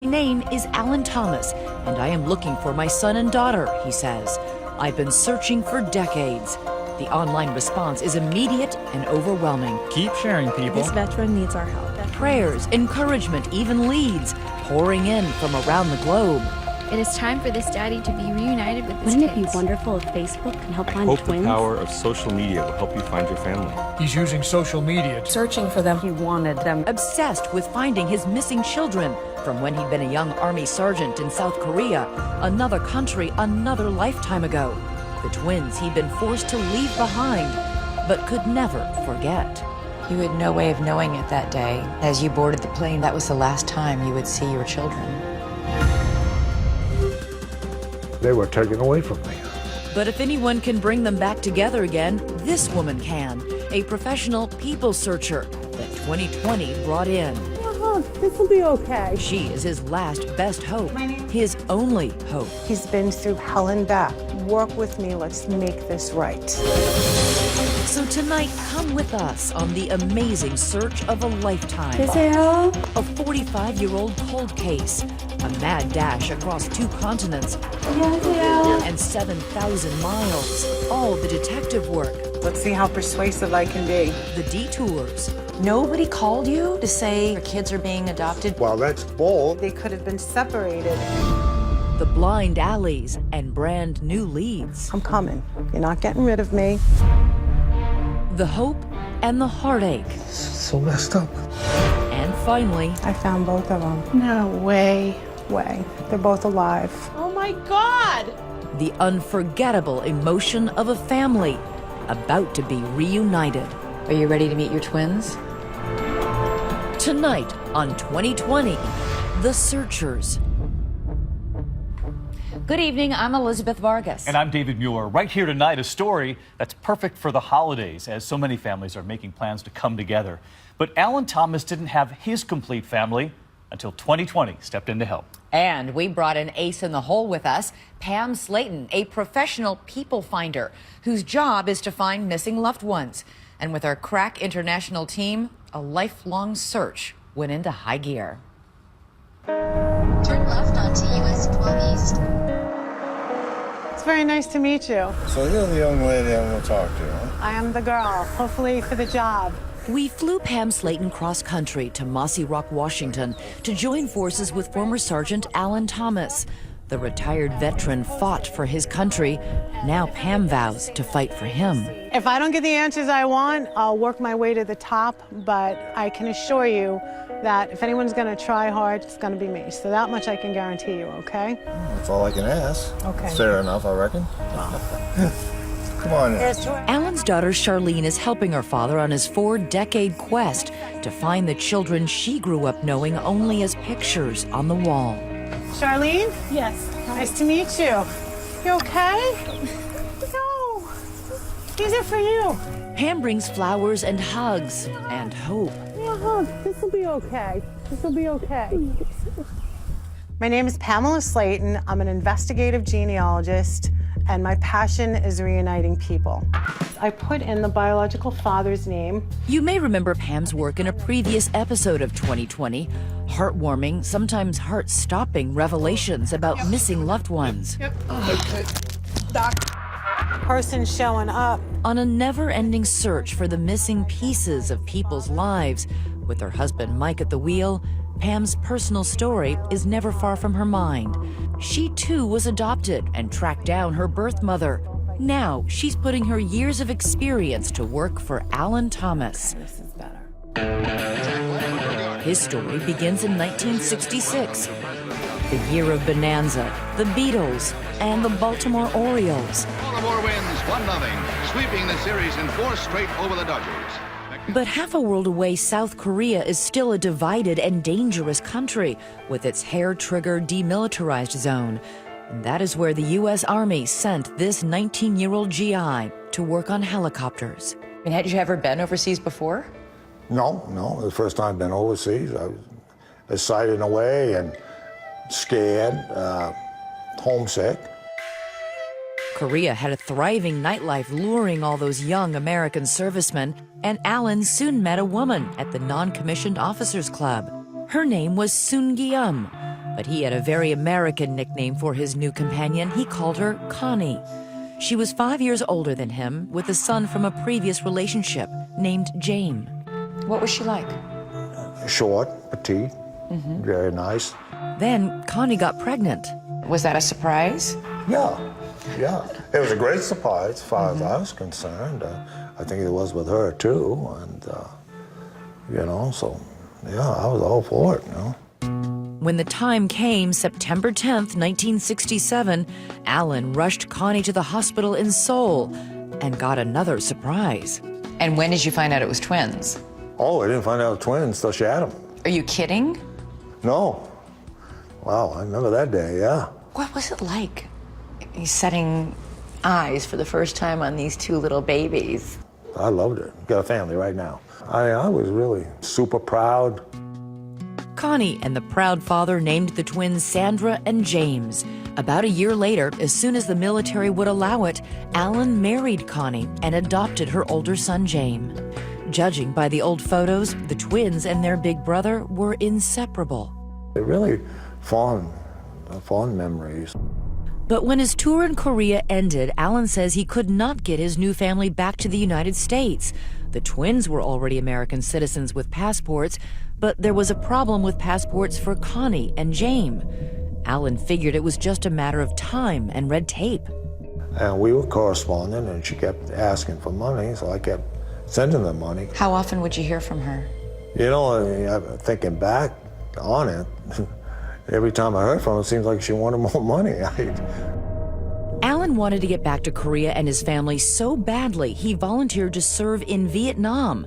My name is Alan Thomas, and I am looking for my son and daughter, he says. I've been searching for decades. The online response is immediate and overwhelming. Keep sharing, people. This veteran needs our help. Prayers, encouragement, even leads pouring in from around the globe. It is time for this daddy to be reunited with his Wouldn't kids. it be wonderful if Facebook can help find Hope twins? the power of social media will help you find your family. He's using social media. Searching for them. He wanted them. Obsessed with finding his missing children from when he'd been a young Army sergeant in South Korea, another country, another lifetime ago. The twins he'd been forced to leave behind, but could never forget. You had no way of knowing it that day. As you boarded the plane, that was the last time you would see your children. They were taken away from me. But if anyone can bring them back together again, this woman can. A professional people searcher that 2020 brought in. This will be okay. She is his last best hope, his only hope. He's been through hell and back. Work with me, let's make this right. So tonight, come with us on the amazing search of a lifetime. Giselle? A 45-year-old cold case, a mad dash across 2 continents, and 7,000 miles. All the detective work, Let's see how persuasive I can be. the detours, Nobody called you to say your kids are being adopted? Well, that's bold. They could have been separated. the blind alleys, and brand new leads. I'm coming. You're not getting rid of me. The hope and the heartache. So messed up. And finally, I found both of them. No way. They're both alive. Oh my God! the unforgettable emotion of a family about to be reunited. Are you ready to meet your twins? Tonight on 2020, The Searchers. Good evening, I'm Elizabeth Vargas. And I'm David Mueller. Right here tonight, a story that's perfect for the holidays, as so many families are making plans to come together. But Alan Thomas didn't have his complete family until 2020 stepped in to help. And we brought an ace in the hole with us, Pam Slayton, a professional people finder whose job is to find missing loved ones. And with our crack international team, a lifelong search went into high gear. Turn left onto US 12 East. It's very nice to meet you. So you're the young lady I'm going to talk to, huh? I am the girl, hopefully for the job. We flew Pam Slayton cross-country to Mossy Rock, Washington, to join forces with former Sergeant Alan Thomas. The retired veteran fought for his country. Now Pam vows to fight for him. If I don't get the answers I want, I'll work my way to the top, but I can assure you that if anyone's going to try hard, it's going to be me. So that much I can guarantee you, okay? That's all I can ask. Okay. Fair enough, I reckon. Come on in. Alan's daughter Charlene is helping her father on his 4-decade quest to find the children she grew up knowing only as pictures on the wall. Charlene? Yes. Nice to meet you. You okay? No. These are for you. Pam brings flowers and hugs and hope. This will be okay. This will be okay. My name is Pamela Slayton. I'm an investigative genealogist, and my passion is reuniting people. I put in the biological father's name. You may remember Pam's work in a previous episode of 2020. Heartwarming, sometimes heart-stopping revelations about missing loved ones. Person showing up. On a never-ending search for the missing pieces of people's lives. With her husband Mike at the wheel, Pam's personal story is never far from her mind. She too was adopted and tracked down her birth mother. Now she's putting her years of experience to work for Alan Thomas. This is better. His story begins in 1966. The year of Bonanza, the Beatles, and the Baltimore Orioles. Baltimore wins 1-0, sweeping the series in 4 straight over the Dodgers. But half a world away, South Korea is still a divided and dangerous country with its hair-trigger demilitarized zone. And that is where the U.S. Army sent this 19-year-old GI to work on helicopters. I mean, had you ever been overseas before? No. It was the first time I've been overseas. I was excited away and scared, homesick. Korea had a thriving nightlife luring all those young American servicemen, and Alan soon met a woman at the Non-Commissioned Officers Club. Her name was Soon Gi-um. But he had a very American nickname for his new companion. He called her Connie. She was 5 years older than him, with a son from a previous relationship named James. What was she like? Short, petite, very nice. Then Connie got pregnant. Was that a surprise? Yeah. It was a great surprise as far as I was concerned. I think it was with her too, and so yeah, I was all for it. When the time came, September 10th, 1967, Alan rushed Connie to the hospital in Seoul and got another surprise. And when did you find out it was twins? Oh, I didn't find out twins till she had them. Are you kidding? No. Wow, I remember that day. Yeah. What was it like? He's setting eyes for the first time on these two little babies. I loved it. Got a family right now. I was really super proud. Connie and the proud father named the twins Sandra and James. About a year later, as soon as the military would allow it, Alan married Connie and adopted her older son, James. Judging by the old photos, the twins and their big brother were inseparable. They're really fond memories. But when his tour in Korea ended, Alan says he could not get his new family back to the United States. The twins were already American citizens with passports, but there was a problem with passports for Connie and James. Alan figured it was just a matter of time and red tape. And we were corresponding, and she kept asking for money, so I kept sending them money. How often would you hear from her? Thinking back on it, every time I heard from her, it seems like she wanted more money. Alan wanted to get back to Korea and his family so badly, he volunteered to serve in Vietnam.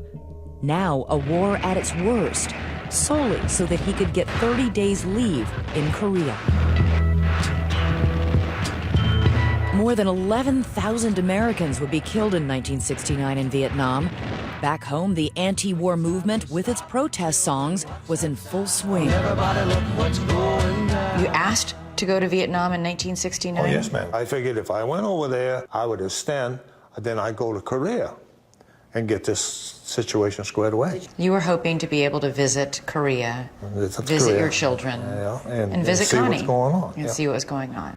Now a war at its worst, solely so that he could get 30 days leave in Korea. More than 11,000 Americans would be killed in 1969 in Vietnam. Back home, the anti-war movement, with its protest songs, was in full swing. You asked to go to Vietnam in 1969? Oh, yes, ma'am. I figured if I went over there, I would extend, then I'd go to Korea and get this situation squared away. You were hoping to be able to visit Korea, visit your children, and visit see Connie. What's going on. And see what was going on.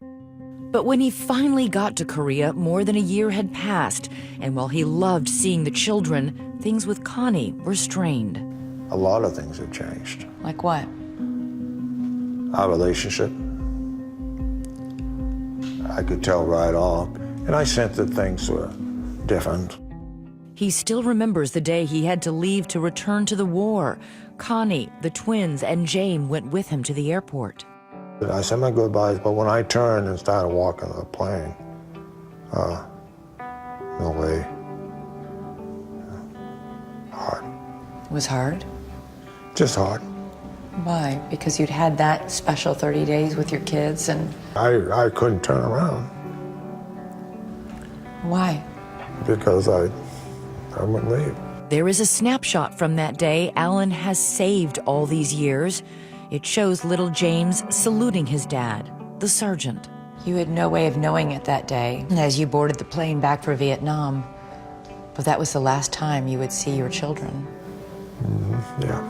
But when he finally got to Korea, more than a year had passed, and while he loved seeing the children, things with Connie were strained. A lot of things have changed. Like what? Our relationship. I could tell right off, and I sensed that things were different. He still remembers the day he had to leave to return to the war. Connie, the twins, and James went with him to the airport. I said my goodbyes, but when I turned and started walking the plane, no way. Hard. It was hard? Just hard. Why? Because you'd had that special 30 days with your kids and... I couldn't turn around. Why? Because I wouldn't leave. There is a snapshot from that day Alan has saved all these years. It shows little James saluting his dad, the sergeant. You had no way of knowing it that day as you boarded the plane back for Vietnam. But that was the last time you would see your children. Yeah.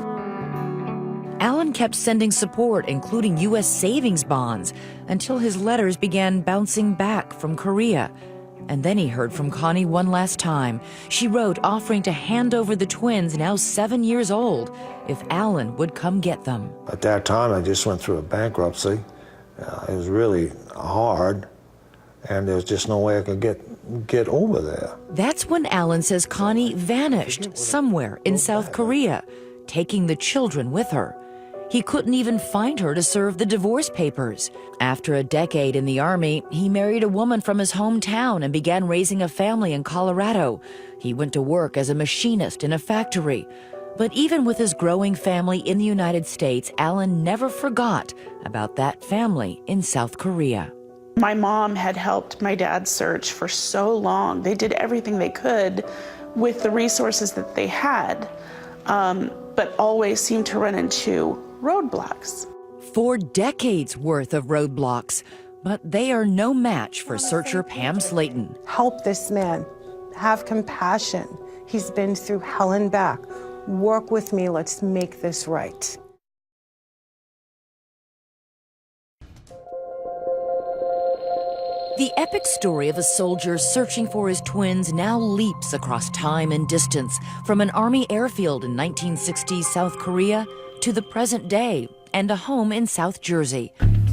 Alan kept sending support, including U.S. savings bonds, until his letters began bouncing back from Korea. And then he heard from Connie one last time. She wrote offering to hand over the twins, now 7 years old, if Alan would come get them. At that time, I just went through a bankruptcy. It was really hard, and there was just no way I could get over there. That's when Alan says Connie vanished somewhere in South Korea, taking the children with her. He couldn't even find her to serve the divorce papers. After a decade in the Army, he married a woman from his hometown and began raising a family in Colorado. He went to work as a machinist in a factory. But even with his growing family in the United States, Alan never forgot about that family in South Korea. My mom had helped my dad search for so long. They did everything they could with the resources that they had, but always seemed to run into roadblocks. 4 decades worth of roadblocks, but they are no match for searcher Pam Slayton. Help this man. Have compassion. He's been through hell and back. Work with me. Let's make this right. The epic story of a soldier searching for his twins now leaps across time and distance, from an Army airfield in 1960 South Korea to the present day and a home in South Jersey.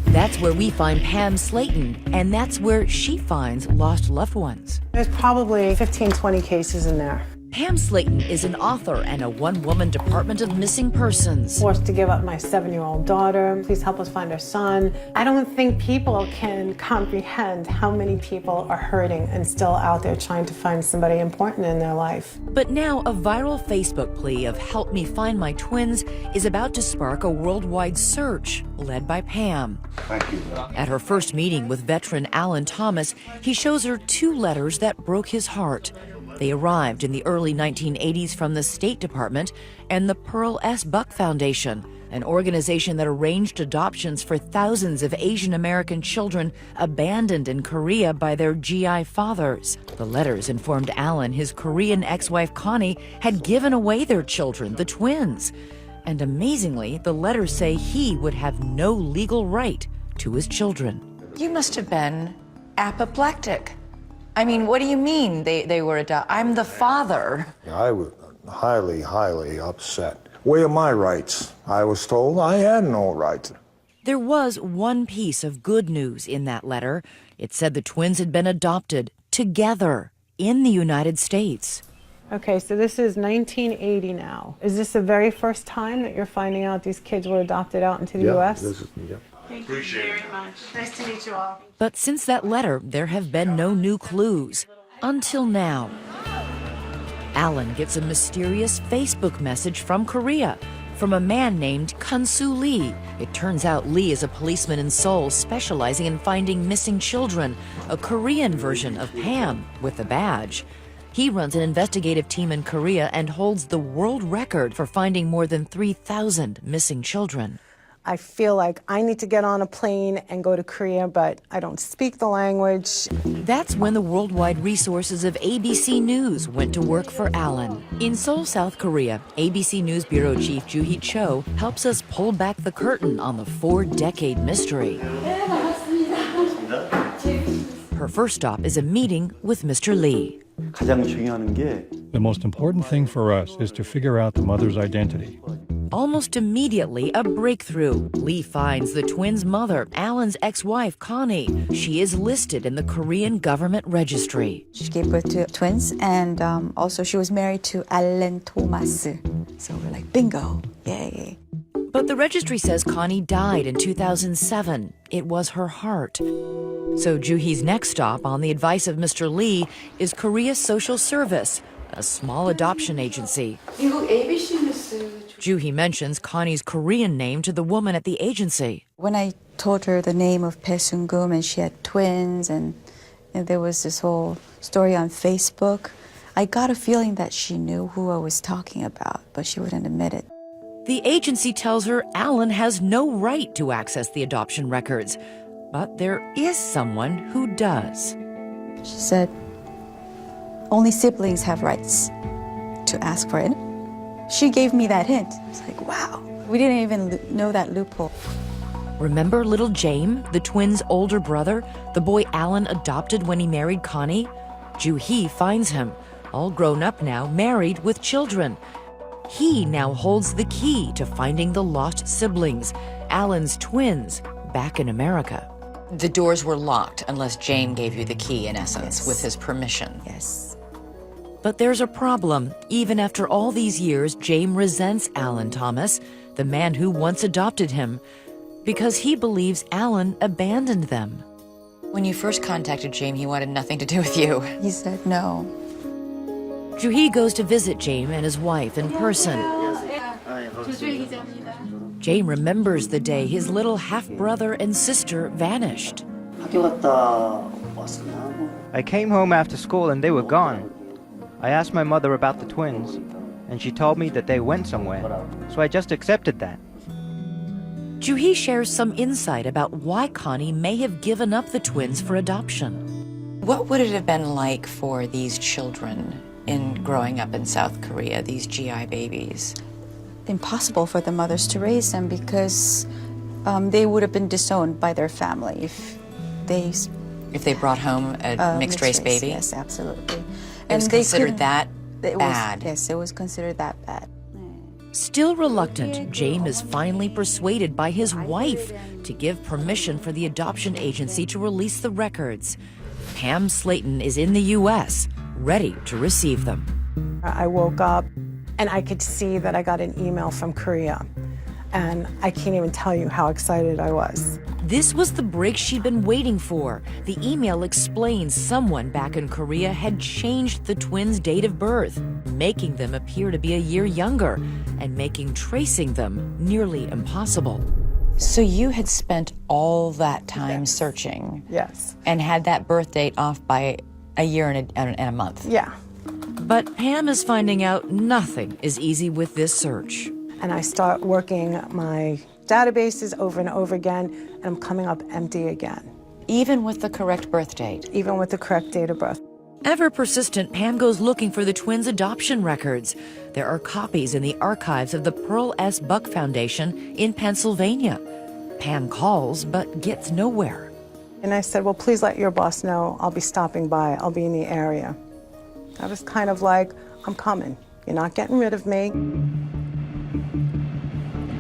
That's where we find Pam Slayton, and that's where she finds lost loved ones. There's probably 15, 20 cases in there. Pam Slayton is an author and a one-woman Department of Missing Persons. Forced to give up my 7-year-old daughter. Please help us find our son. I don't think people can comprehend how many people are hurting and still out there trying to find somebody important in their life. But now a viral Facebook plea of "Help me find my twins" is about to spark a worldwide search led by Pam. Thank you. At her first meeting with veteran Alan Thomas, he shows her 2 letters that broke his heart. They arrived in the early 1980s from the State Department and the Pearl S. Buck Foundation, an organization that arranged adoptions for thousands of Asian American children abandoned in Korea by their GI fathers. The letters informed Alan his Korean ex-wife Connie had given away their children, the twins. And amazingly, the letters say he would have no legal right to his children. You must have been apoplectic. I mean, what do you mean they were adopted? I'm the father. I was highly, highly upset. Where are my rights? I was told I had no rights. There was one piece of good news in that letter. It said the twins had been adopted together in the United States. Okay, so this is 1980 now. Is this the very first time that you're finding out these kids were adopted out into the U.S.? This is, yeah. Thank you very much. Nice to meet you all. But since that letter, there have been no new clues. Until now. Alan gets a mysterious Facebook message from Korea, from a man named Kunsu Lee. It turns out Lee is a policeman in Seoul specializing in finding missing children, a Korean version of Pam with a badge. He runs an investigative team in Korea and holds the world record for finding more than 3,000 missing children. I feel like I need to get on a plane and go to Korea, but I don't speak the language. That's when the worldwide resources of ABC News went to work for Alan. In Seoul, South Korea, ABC News Bureau Chief Joo-hee Cho helps us pull back the curtain on the 4-decade mystery. Her first stop is a meeting with Mr. Lee. The most important thing for us is to figure out the mother's identity. Almost immediately, a breakthrough. Lee finds the twins' mother, Alan's ex-wife, Connie. She is listed in the Korean government registry. She gave birth to twins, and also she was married to Alan Thomas. So we're like, bingo, yay. But the registry says Connie died in 2007. It was her heart. So Joo-hee's next stop, on the advice of Mr. Lee, is Korea Social Service, a small adoption agency. Joo-hee mentions Connie's Korean name to the woman at the agency. When I told her the name of Bae Seung-gun and she had twins and there was this whole story on Facebook, I got a feeling that she knew who I was talking about, but she wouldn't admit it. The agency tells her Alan has no right to access the adoption records, but there is someone who does. She said, only siblings have rights to ask for it. She gave me that hint. It's like, wow, we didn't even know that loophole. Remember little James, the twins' older brother, the boy Alan adopted when he married Connie? Joo-hee finds him, all grown up now, married with children. He now holds the key to finding the lost siblings, Alan's twins, back in America. The doors were locked unless James gave you the key, in essence, Yes. with his permission. Yes. But there's a problem. Even after all these years, James resents Alan Thomas, the man who once adopted him, because he believes Alan abandoned them. When you first contacted James, he wanted nothing to do with you. He said no. Joo-hee goes to visit James and his wife in person. James remembers the day his little half-brother and sister vanished. I came home after school and they were gone. I asked my mother about the twins, and she told me that they went somewhere, so I just accepted that. Joo-hee shares some insight about why Connie may have given up the twins for adoption. What would it have been like for these children in growing up in South Korea, these GI babies? Impossible for the mothers to raise them because they would have been disowned by their family if they If they brought home a mixed-race baby? Yes, absolutely. It was considered that it bad? Yes, it was considered that bad. Still reluctant, James is finally persuaded by his wife to give permission for the adoption agency to release the records. Pam Slayton is in the U.S., ready to receive them. I woke up and I could see that I got an email from Korea. And I can't even tell you how excited I was. This was the break she'd been waiting for. The email explains someone back in Korea had changed the twins' date of birth, making them appear to be a year younger and making tracing them nearly impossible. So you had spent all that time searching? Yes. And had that birth date off by a year and a month? Yeah. But Pam is finding out nothing is easy with this search. And I start working my databases over and over again, and I'm coming up empty again. Even with the correct birth date? Even with the correct date of birth. Ever persistent, Pam goes looking for the twins' adoption records. There are copies in the archives of the Pearl S. Buck Foundation in Pennsylvania. Pam calls, but gets nowhere. And I said, well, please let your boss know I'll be stopping by. I'll be in the area. I was kind of like, I'm coming. You're not getting rid of me.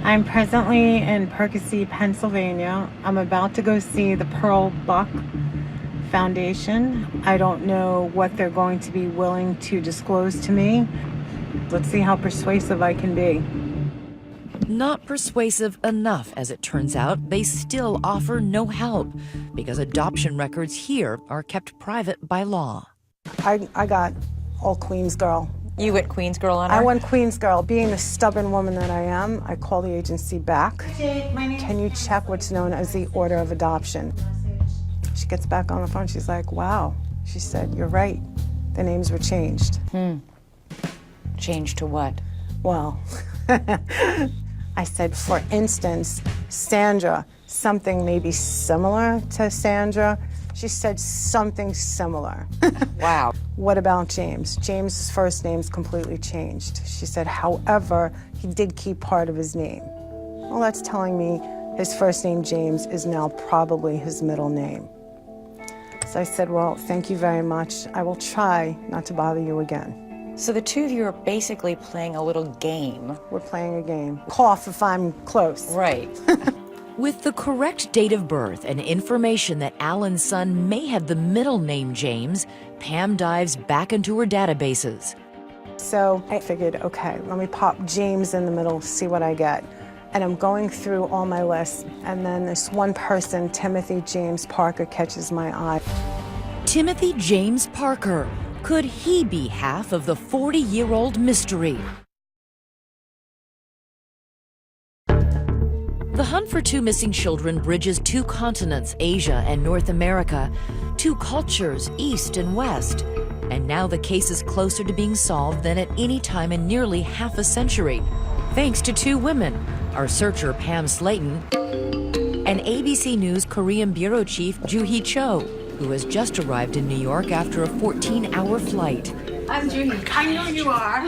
I'm presently in Percy, Pennsylvania. I'm about to go see the Pearl Buck Foundation. I don't know what they're going to be willing to disclose to me. Let's see how persuasive I can be. Not persuasive enough, as it turns out. They still offer no help because adoption records here are kept private by law. I got all Queens girl. You went Queens girl on her? I went Queens girl. Being the stubborn woman that I am, I call the agency back. Can you check what's known as the order of adoption? She gets back on the phone. She's like, wow. She said, you're right. The names were changed. Changed to what? Well, I said, for instance, Sandra, something maybe similar to Sandra. She said something similar. Wow. What about James? James's first name's completely changed. She said, however, he did keep part of his name. Well, that's telling me his first name, James, is now probably his middle name. So I said, well, thank you very much. I will try not to bother you again. So the two of you are basically playing a little game. We're playing a game. Cough if I'm close. Right. With the correct date of birth and information that Alan's son may have the middle name James, Pam dives back into her databases. So I figured, okay, let me pop James in the middle, see what I get. And I'm going through all my lists, and then this one person, Timothy James Parker, catches my eye. Timothy James Parker. Could he be half of the 40-year-old mystery? The hunt for two missing children bridges two continents, Asia and North America, two cultures, East and West. And now the case is closer to being solved than at any time in nearly half a century, thanks to two women, our searcher Pam Slayton and ABC News Korean Bureau Chief Joo-hee Cho, who has just arrived in New York after a 14-hour flight. I'm Judy. I know you are.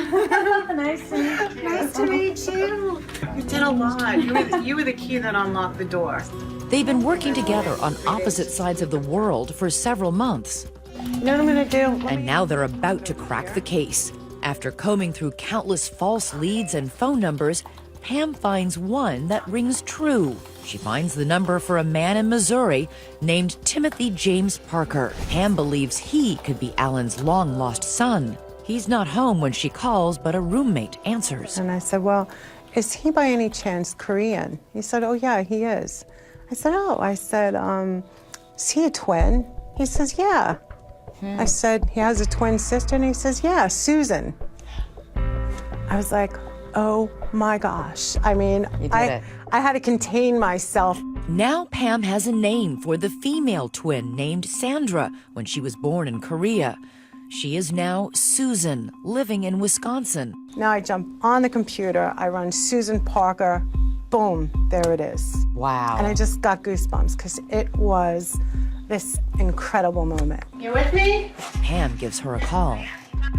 Nice to meet you. You did a lot. You were the key that unlocked the door. They've been working together on opposite sides of the world for several months. You know what I'm gonna do? And now they're about to crack the case. After combing through countless false leads and phone numbers, Pam finds one that rings true. She finds the number for a man in Missouri named Timothy James Parker. Pam believes he could be Alan's long-lost son. He's not home when she calls, but a roommate answers. And I said, well, is he by any chance Korean? He said, oh yeah, he is. I said, oh. I said, is he a twin? He says, yeah. I said, he has a twin sister? And he says, yeah, Susan. I was like, oh my gosh. I mean, I had to contain myself. Now Pam has a name for the female twin named Sandra when she was born in Korea. She is now Susan, living in Wisconsin. Now I jump on the computer, I run Susan Parker, boom, there it is. Wow. And I just got goosebumps because it was this incredible moment. You with me? Pam gives her a call.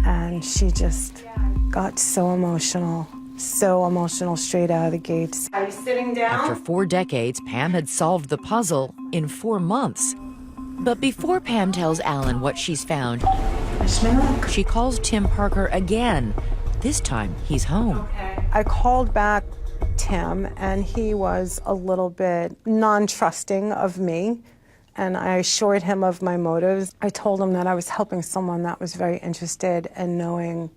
And she just got so emotional straight out of the gates. Are you sitting down? After 4 decades, Pam had solved the puzzle in 4 months. But before Pam tells Alan what she's found, she calls Tim Parker again. This time, he's home. I called back Tim, and he was a little bit non-trusting of me, and I assured him of my motives. I told him that I was helping someone that was very interested in knowing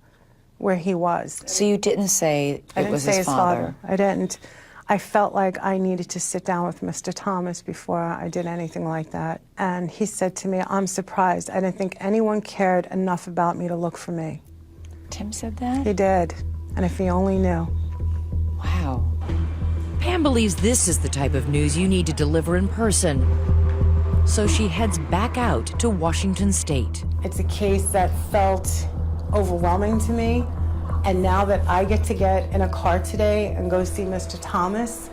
where he was. So you didn't say it was his father? I didn't. I felt like I needed to sit down with Mr. Thomas before I did anything like that. And he said to me, I'm surprised. I didn't think anyone cared enough about me to look for me. Tim said that? He did. And if he only knew. Wow. Pam believes this is the type of news you need to deliver in person. So she heads back out to Washington State. It's a case that felt overwhelming to me. And now that I get to get in a car today and go see Mr. Thomas,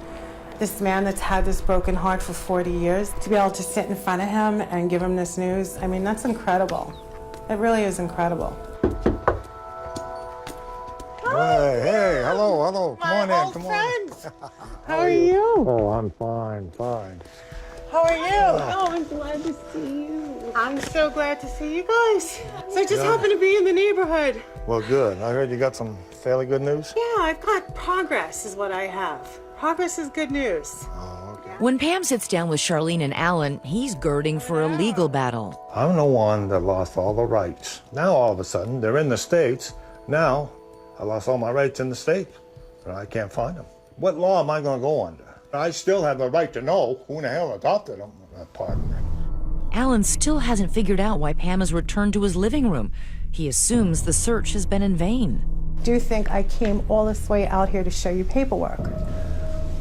this man that's had this broken heart for 40 years, to be able to sit in front of him and give him this news, I mean, that's incredible. It really is incredible. Hey, hello. Come on in, come on. How are you? Oh, I'm fine. How are you? Oh, I'm glad to see you. I'm so glad to see you guys. So I just happened to be in the neighborhood. Well, good. I heard you got some fairly good news. Yeah, I've got progress is what I have. Progress is good news. Oh, okay. When Pam sits down with Charlene and Alan, he's girding for a legal battle. I'm the one that lost all the rights. Now, all of a sudden, they're in the States. Now, I lost all my rights in the States, but I can't find them. What law am I going to go under? I still have the right to know who in the hell adopted them. Pardon me. Alan still hasn't figured out why Pam has returned to his living room. He assumes the search has been in vain. Do you think I came all this way out here to show you paperwork?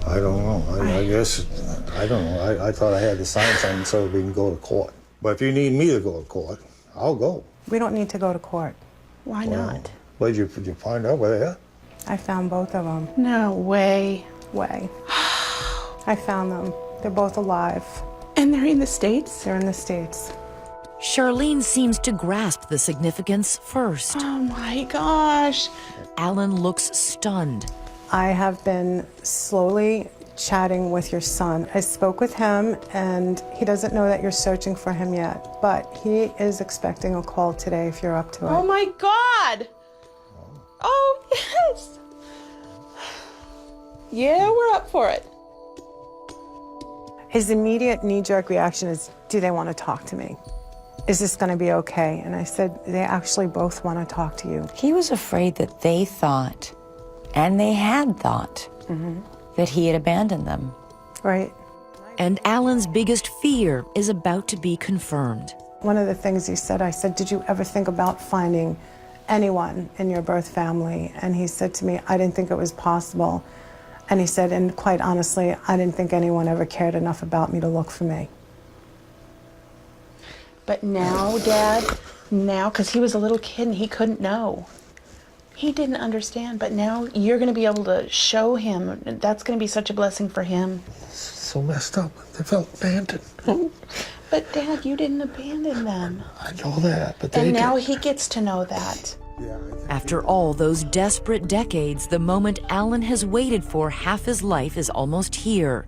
I don't know. I guess, I don't know. I thought I had to sign something so we can go to court. But if you need me to go to court, I'll go. We don't need to go to court. Why not? Well, did you find out where they are? I found both of them. No way. I found them. They're both alive. And they're in the States? They're in the States. Charlene seems to grasp the significance first. Oh my gosh. Alan looks stunned. I have been slowly chatting with your son. I spoke with him, and he doesn't know that you're searching for him yet, but he is expecting a call today if you're up to it. Oh my God. Oh, yes. Yeah, we're up for it. His immediate knee-jerk reaction is, do they want to talk to me? Is this going to be okay? And I said, they actually both want to talk to you. He was afraid that they thought, and they had thought, that he had abandoned them. Right. And Alan's biggest fear is about to be confirmed. One of the things he said, I said, did you ever think about finding anyone in your birth family? And he said to me, I didn't think it was possible. And he said, and quite honestly, I didn't think anyone ever cared enough about me to look for me. But now, Dad, because he was a little kid and he couldn't know. He didn't understand, but now you're going to be able to show him. That's going to be such a blessing for him. So messed up. They felt abandoned. But Dad, you didn't abandon them. I know that, but they And now did. he gets to know that. After all those desperate decades, the moment Alan has waited for half his life is almost here.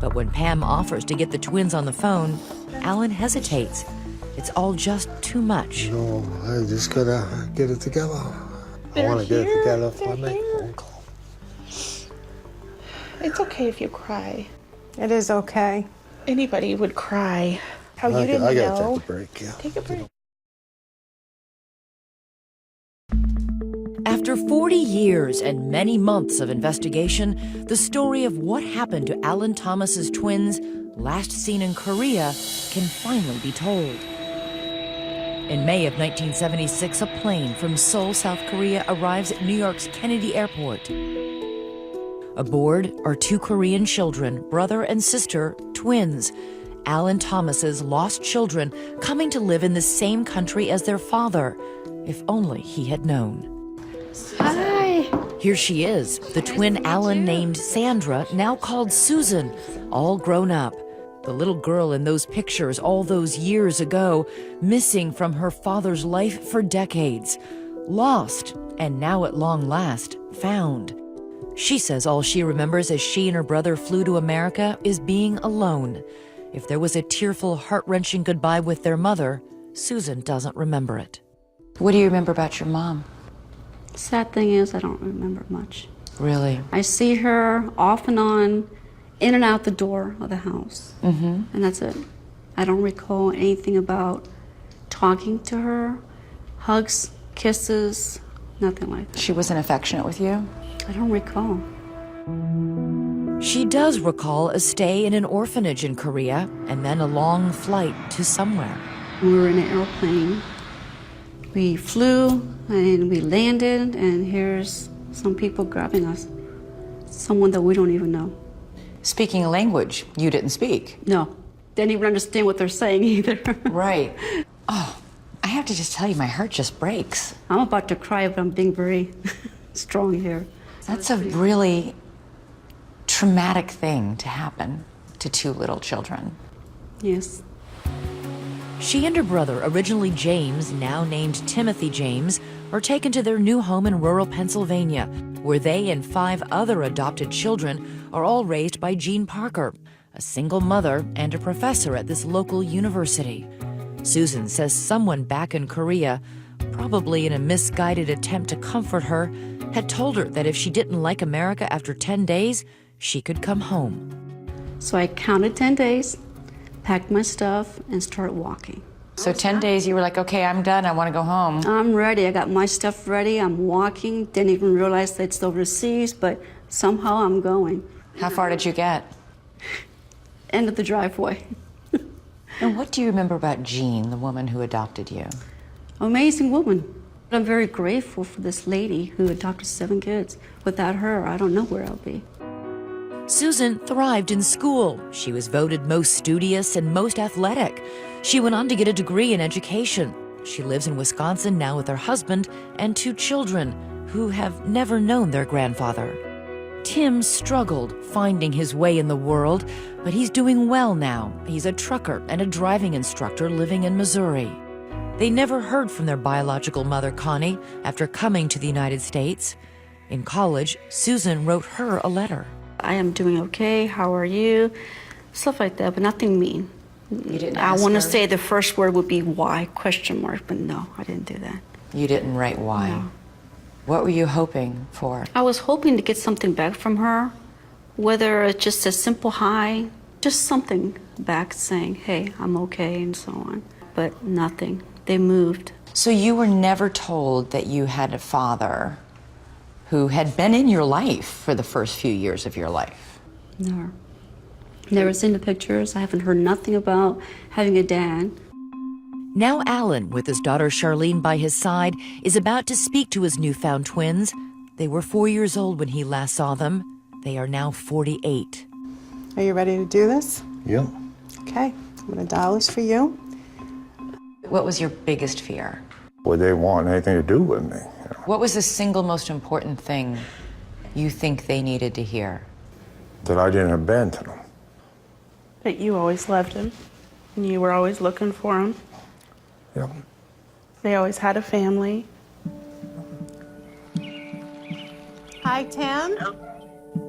But when Pam offers to get the twins on the phone, Alan hesitates. It's all just too much. No, I just gotta get it together. I want to get it together before I make a phone call. It's okay if you cry. It is okay. Anybody would cry. How you I didn't gotta know. take a break, yeah. Take a break. After 40 years and many months of investigation, the story of what happened to Alan Thomas's twins, last seen in Korea, can finally be told. In May of 1976, a plane from Seoul, South Korea arrives at New York's Kennedy Airport. Aboard are two Korean children, brother and sister, twins, Alan Thomas's lost children, coming to live in the same country as their father. If only he had known. Hi. Here she is, the twin Alan named Sandra, now called Susan, all grown up. The little girl in those pictures all those years ago, missing from her father's life for decades. Lost, and now at long last, found. She says all she remembers as she and her brother flew to America is being alone. If there was a tearful, heart-wrenching goodbye with their mother, Susan doesn't remember it. What do you remember about your mom? Sad thing is, I don't remember much. Really? I see her off and on, in and out the door of the house. Mm-hmm. And that's it. I don't recall anything about talking to her, hugs, kisses, nothing like that. She wasn't affectionate with you? I don't recall. She does recall a stay in an orphanage in Korea and then a long flight to somewhere. We were in an airplane. We flew and we landed, and here's some people grabbing us. Someone that we don't even know. Speaking a language you didn't speak? No. Didn't even understand what they're saying either. Right. Oh, I have to just tell you, my heart just breaks. I'm about to cry, but I'm being very strong here. That's a really traumatic thing to happen to two little children. Yes. She and her brother, originally James, now named Timothy James, are taken to their new home in rural Pennsylvania, where they and 5 other adopted children are all raised by Jean Parker, a single mother and a professor at this local university. Susan says someone back in Korea, probably in a misguided attempt to comfort her, had told her that if she didn't like America after 10 days, she could come home. So I counted 10 days, packed my stuff, and started walking. So 10 days you were like, okay, I'm done, I want to go home. I'm ready, I got my stuff ready, I'm walking, didn't even realize that it's overseas, but somehow I'm going. How far did you get? End of the driveway. And what do you remember about Jean, the woman who adopted you? Amazing woman. I'm very grateful for this lady who adopted 7 kids. Without her, I don't know where I'll be. Susan thrived in school. She was voted most studious and most athletic. She went on to get a degree in education. She lives in Wisconsin now with her husband and 2 children who have never known their grandfather. Tim struggled finding his way in the world, but he's doing well now. He's a trucker and a driving instructor living in Missouri. They never heard from their biological mother, Connie, after coming to the United States. In college, Susan wrote her a letter. I am doing okay, how are you? Stuff like that, but nothing mean. You didn't I ask want to her? say the first word would be why, question mark, but no, I didn't do that. You didn't write why? No. What were you hoping for? I was hoping to get something back from her, whether it's just a simple hi, just something back saying, hey, I'm okay, and so on. But nothing. They moved. So you were never told that you had a father who had been in your life for the first few years of your life? Never. Never seen the pictures. I haven't heard nothing about having a dad. Now Alan, with his daughter Charlene by his side, is about to speak to his newfound twins. They were 4 years old when he last saw them. They are now 48. Are you ready to do this? Yep. Okay, I'm gonna dial this for you. What was your biggest fear? Would they want anything to do with me? What was the single most important thing you think they needed to hear? That I didn't abandon them. That you always loved him, and you were always looking for him. Yep. They always had a family. Hi, Tim.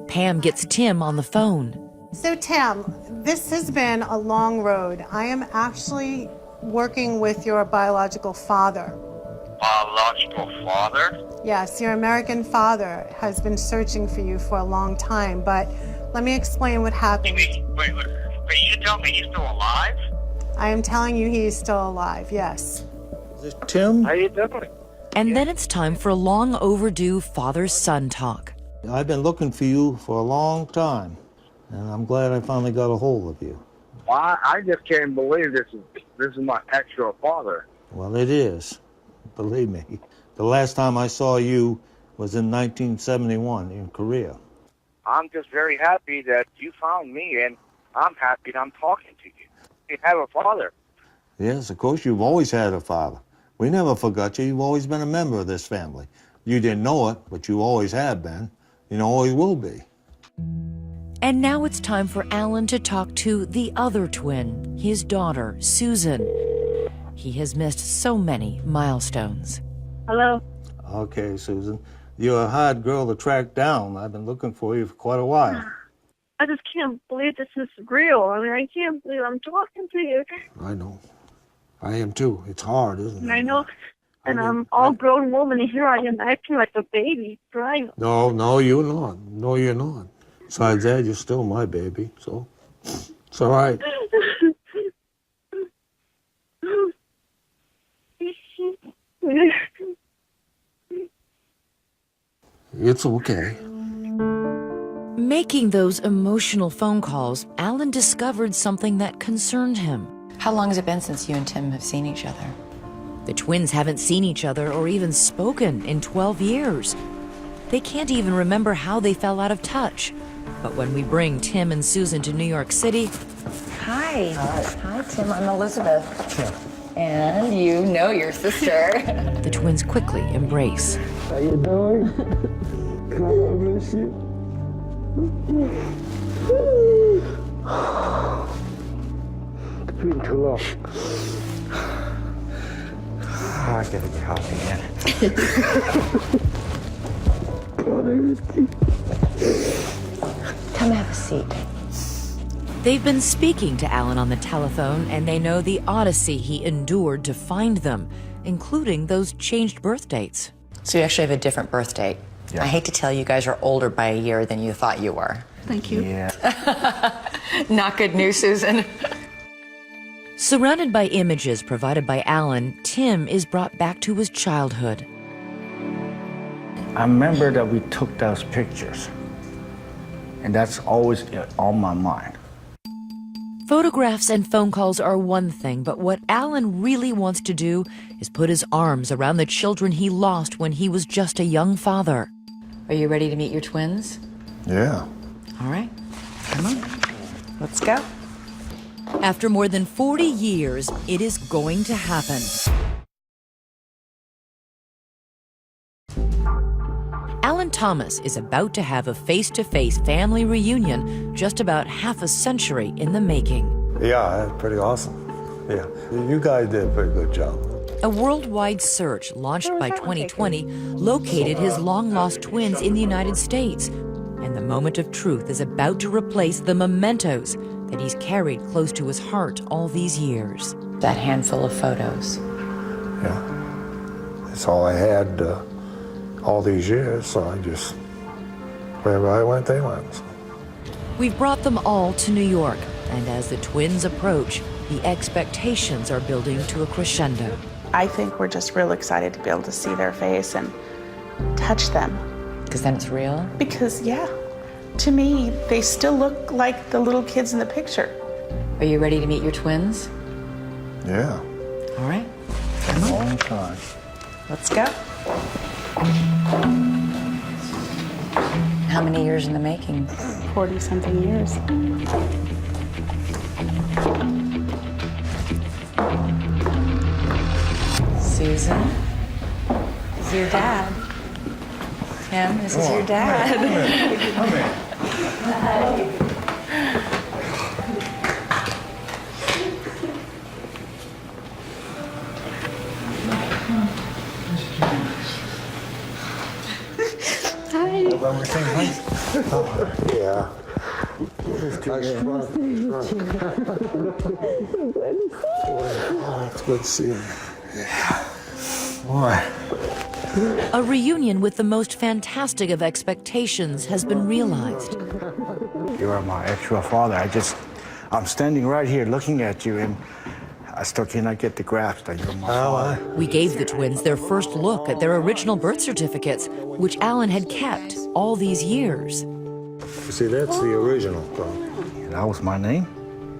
Pam gets Tim on the phone. So, Tim, this has been a long road. I am actually working with your biological father. Biological father? Yes, your American father has been searching for you for a long time, but let me explain what happened. Wait, you tell me he's still alive? I am telling you he is still alive, yes. Is this Tim? How you doing? And then it's time for a long overdue father-son talk. I've been looking for you for a long time, and I'm glad I finally got a hold of you. Well, I just can't believe this is my actual father. Well, it is. Believe me. The last time I saw you was in 1971 in Korea. I'm just very happy that you found me, and I'm happy that I'm talking to you. You have a father. Yes, of course, you've always had a father. We never forgot you. You've always been a member of this family. You didn't know it, but you always have been. You always will be. And now it's time for Alan to talk to the other twin, his daughter, Susan. He has missed so many milestones. Hello? Okay, Susan. You're a hard girl to track down. I've been looking for you for quite a while. I just can't believe this is real. I mean, I can't believe I'm talking to you. I know. I am too. It's hard, isn't And it? I know, and I'm all grown woman, and here I am acting like a baby, crying. No, you're not. No, you're not. Besides that, you're still my baby, so it's all right. It's okay. Making those emotional phone calls, Alan discovered something that concerned him. How long has it been since you and Tim have seen each other? The twins haven't seen each other or even spoken in 12 years. They can't even remember how they fell out of touch. But when we bring Tim and Susan to New York City... Hi. Hi, Tim. I'm Elizabeth. And you know your sister. The twins quickly embrace. How you doing? Can I miss you? It's been too long. I gotta get coffee, man. Come have a seat. They've been speaking to Alan on the telephone, and they know the odyssey he endured to find them, including those changed birth dates. So you actually have a different birth date. Yeah. I hate to tell you guys are older by a year than you thought you were. Thank you. Yeah. Not good news, Susan. Surrounded by images provided by Alan, Tim is brought back to his childhood. I remember that we took those pictures, and that's always on my mind. Photographs and phone calls are one thing, but what Alan really wants to do is put his arms around the children he lost when he was just a young father. Are you ready to meet your twins? Yeah. All right. Come on. Let's go. After more than 40 years, it is going to happen. Alan Thomas is about to have a face-to-face family reunion just about half a century in the making. Yeah, that's pretty awesome. Yeah, you guys did a pretty good job. A worldwide search launched by 2020 located his long-lost twins in the United States. And the moment of truth is about to replace the mementos that he's carried close to his heart all these years. That handful of photos. Yeah, that's all I had all these years, so I just, wherever I went, they went. So. We've brought them all to New York, and as the twins approach, the expectations are building to a crescendo. I think we're just real excited to be able to see their face and touch them. Because then it's real? Because, yeah, to me, they still look like the little kids in the picture. Are you ready to meet your twins? Yeah. All right. Come on. Long time. Let's go. How many years in the making? 40-something years. Susan, this is your dad. Tim, this is your dad. Come here. Yeah. It's good to see you. Yeah. Boy. A reunion with the most fantastic of expectations has been realized. You are my actual father. I'm standing right here looking at you, and I still cannot get the grasp that you're my father. We gave the twins their first look at their original birth certificates, which Alan had kept all these years. You see, that's the original, bro. That was my name,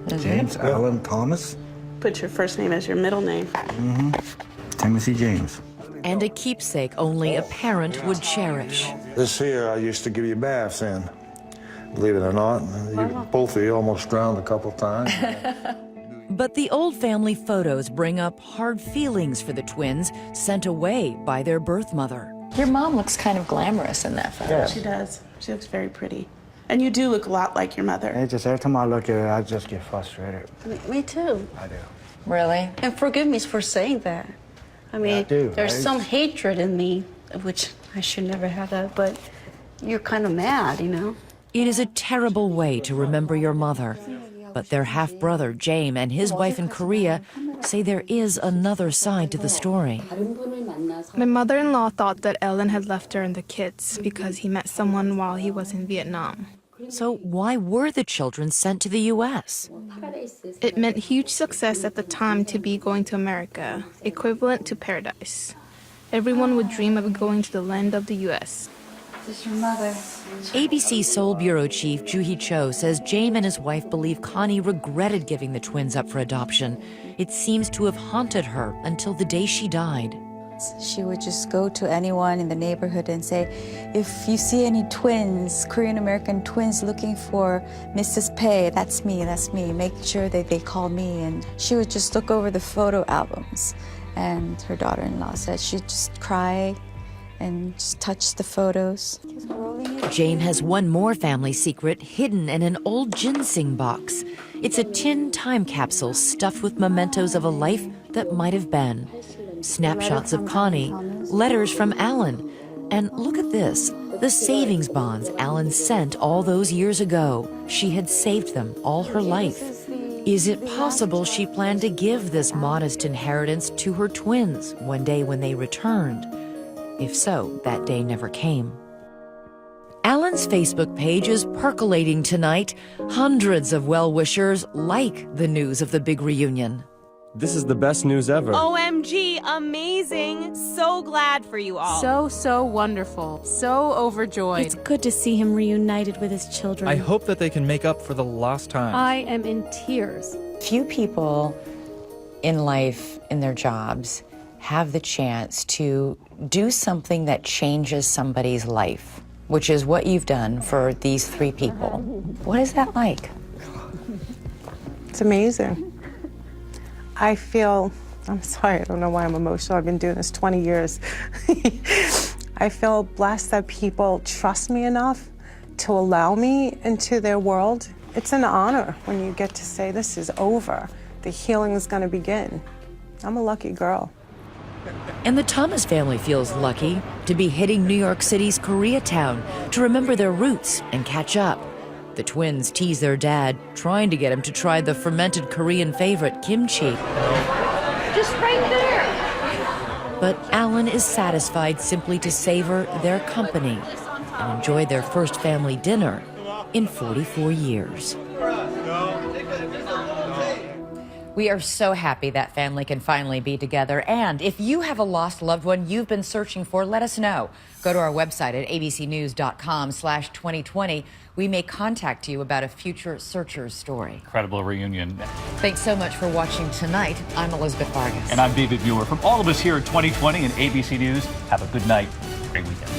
James Alan Thomas. Put your first name as your middle name. Mm-hmm. Timothy James. And a keepsake only a parent would cherish. This here I used to give you baths in, believe it or not. Both of you almost drowned a couple times. But the old family photos bring up hard feelings for the twins sent away by their birth mother. Your mom looks kind of glamorous in that photo. Yeah. She does. She looks very pretty. And you do look a lot like your mother. Every time I look at her, I just get frustrated. Me too. I do. Really? And forgive me for saying that. I mean, there's some hatred in me, which I should never have that, but you're kind of mad, you know? It is a terrible way to remember your mother, but their half-brother, James, and his wife in Korea say there is another side to the story. My mother-in-law thought that Ellen had left her and the kids because he met someone while he was in Vietnam. So why were the children sent to the U.S.? It meant huge success at the time to be going to America, equivalent to paradise. Everyone would dream of going to the land of the U.S. This is your mother. ABC Seoul Bureau Chief Joo-hee Cho says James and his wife believe Connie regretted giving the twins up for adoption. It seems to have haunted her until the day she died. She would just go to anyone in the neighborhood and say, if you see any twins, Korean-American twins looking for Mrs. Pei, that's me, make sure that they call me. And she would just look over the photo albums. And her daughter-in-law said she'd just cry and just touch the photos. James has one more family secret hidden in an old ginseng box. It's a tin time capsule stuffed with mementos of a life that might have been. Snapshots of Connie, letters from Alan, and look at this, the savings bonds Alan sent all those years ago. She had saved them all her life. Is it possible she planned to give this modest inheritance to her twins one day when they returned? If so, that day never came. Alan's Facebook page is percolating tonight. Hundreds of well-wishers like the news of the big reunion. This is the best news ever. OMG, amazing. So glad for you all. So wonderful. So overjoyed. It's good to see him reunited with his children. I hope that they can make up for the lost time. I am in tears. Few people in life, in their jobs, have the chance to do something that changes somebody's life, which is what you've done for these three people. What is that like? It's amazing. I feel, I'm sorry, I don't know why I'm emotional. I've been doing this 20 years. I feel blessed that people trust me enough to allow me into their world. It's an honor when you get to say, this is over. The healing is going to begin. I'm a lucky girl. And the Thomas family feels lucky to be hitting New York City's Koreatown to remember their roots and catch up. The twins tease their dad, trying to get him to try the fermented Korean favorite, kimchi. Just right there. But Alan is satisfied simply to savor their company and enjoy their first family dinner in 44 years. We are so happy that family can finally be together. And if you have a lost loved one you've been searching for, let us know. Go to our website at abcnews.com/2020. We may contact you about a future Searchers story. Incredible reunion. Thanks so much for watching tonight. I'm Elizabeth Vargas. And I'm David Muir. From all of us here at 2020 and ABC News, have a good night. Great weekend.